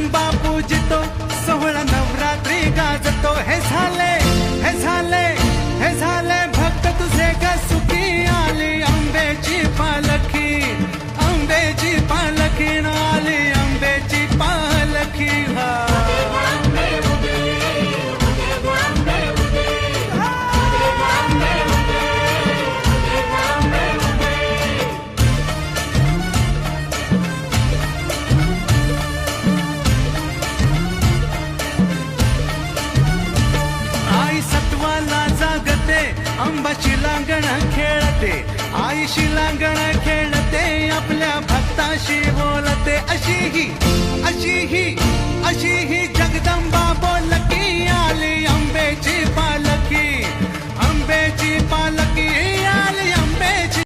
जगदंबा पूजितो, सोहळा नवरात्री गाजतो. हे झाले हे झाले हे झाले भक्त तुझे ग सुखी. आली अंबेची पालखी, अंबेची पालखी न आली अंबेची पालखी. हा अंबाची लांगण खेळते, आईशी लांगण खेळते, आपल्या भक्ताशी बोलते. अशी ही जगदंबा बोलकी. आली अंबेची पालखी.